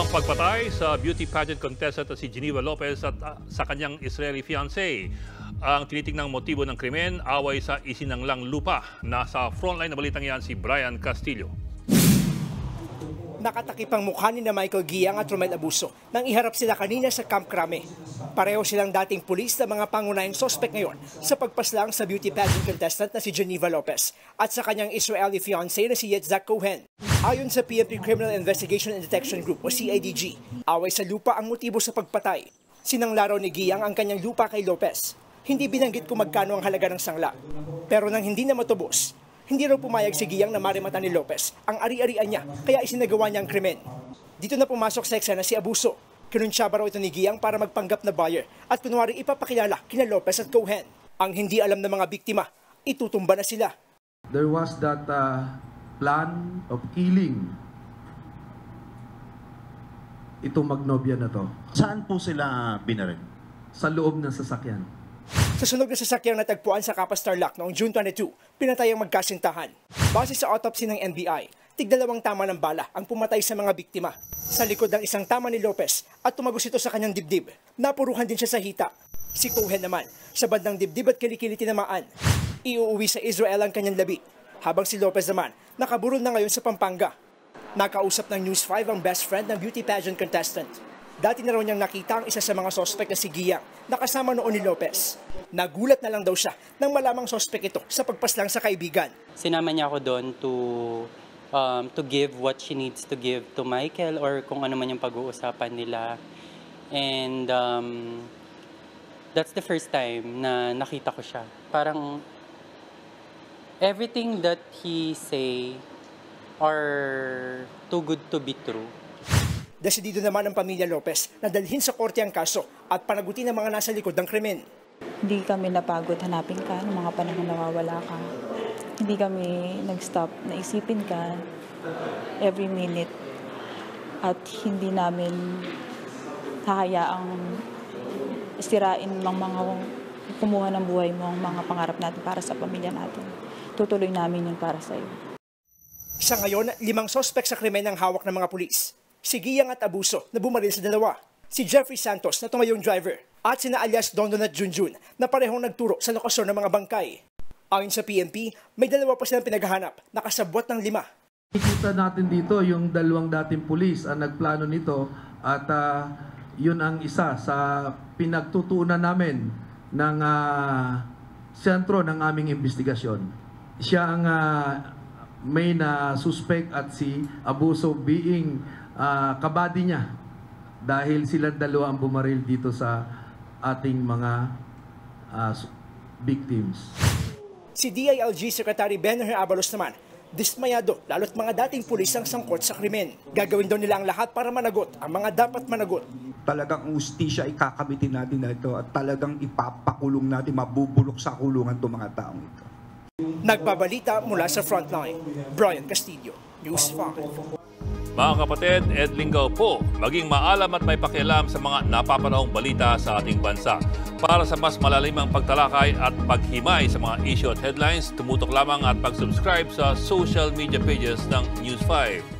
Ang pagpatay sa beauty pageant contestant na si Geneva Lopez at sa kanyang Israeli fiancé. Ang tinitingnang motibo ng krimen, away sa isinanglang lupa. Nasa frontline na balitang yan si Brian Castillo. Nakatakip ang mukha ni na Michael Guiang at Romel Abuso nang iharap sila kanina sa Camp Crame. Pareho silang dating pulis na mga pangunahing sospek ngayon sa pagpaslang sa beauty pageant contestant na si Geneva Lopez at sa kanyang Israeli fiancé na si Yitzhak Cohen. Ayon sa PNP Criminal Investigation and Detection Group o CIDG, away sa lupa ang motibo sa pagpatay. Sinanglaraw ni Guiang ang kanyang lupa kay Lopez. Hindi binanggit kung magkano ang halaga ng sangla. Pero nang hindi na matubos, hindi raw pumayag si Guiang na marimata ni Lopez ang ari-arian niya kaya isinagawa niya ang krimen. Dito na pumasok sa eksena si Abuso. Kinunsyaba raw ito ni Guiang para magpanggap na buyer at kunwari ipapakilala kina Lopez at Cohen. Ang hindi alam ng mga biktima, itutumba na sila. There was that plan of killing itong magnobya na to. Saan po sila binaril? Sa loob ng sasakyan. Sa sunog na sasakyang natagpuan sa Kapas Tarlac noong June 22, pinatay ang magkasintahan. Base sa autopsy ng NBI, tig-2 tama ng bala ang pumatay sa mga biktima. Sa likod ng isang tama ni Lopez at tumagos ito sa kanyang dibdib, napuruhan din siya sa hita. Si Cohen naman, sa bandang dibdib at kilikili tinamaan. Iuuwi sa Israel ang kanyang labi, habang si Lopez naman nakaburol na ngayon sa Pampanga. Nakausap ng News 5 ang best friend ng beauty pageant contestant. Dati na raw niyang nakita ang isa sa mga sospek na si Guiang na kasama noon ni Lopez. Nagulat na lang daw siya nang malamang sospek ito sa pagpaslang sa kaibigan. Sinama niya ako doon to give what she needs to give to Michael or kung ano man yung pag-uusapan nila. And that's the first time na nakita ko siya. Parang everything that he say are too good to be true. Desidido naman ang pamilya Lopez na dalhin sa korte ang kaso at panagutin ang mga nasa likod ng krimen. Hindi kami napagod hanapin ka ng mga panahon nawawala ka. Hindi kami nag-stop na isipin ka every minute. At hindi namin hahayaang sirain ng mga kumuha ng buhay mo ang mga pangarap natin para sa pamilya natin. Tutuloy namin yun para sa iyo. Sa ngayon, 5 sospek sa krimen ang hawak ng mga pulis. Si Guiang at Abuso na bumaril sa dalawa, si Jeffrey Santos na tumayong driver, at sina alias Dondon at Junjun na parehong nagturo sa lokasyon ng mga bangkay. Ayon sa PNP, may 2 pa silang pinaghahanap na kasabwat ng 5. Nakikita natin dito yung 2 dating pulis ang nagplano nito at yun ang isa sa pinagtutuunan namin ng sentro ng aming investigasyon. Siya ang main suspect at si Abuso being kabady niya dahil silang 2 ang bumaril dito sa ating mga victims. Si DILG Secretary Benher Abalos naman, dismayado lalo't mga dating pulis ang sangkot sa krimen. Gagawin daw nila ang lahat para managot ang mga dapat managot. Talagang ustisya ikakamitin natin na ito at talagang ipapakulong natin, mabubulok sa kulungan itong mga taong ito. Nagbabalita mula sa Frontline, Brian Castillo, News 5. Mga kapatid, Ed Lingaw po, maging maalam at may pakialam sa mga napapanahong balita sa ating bansa. Para sa mas malalimang pagtalakay at paghimay sa mga issue at headlines, tumutok lamang at pag-subscribe sa social media pages ng News 5.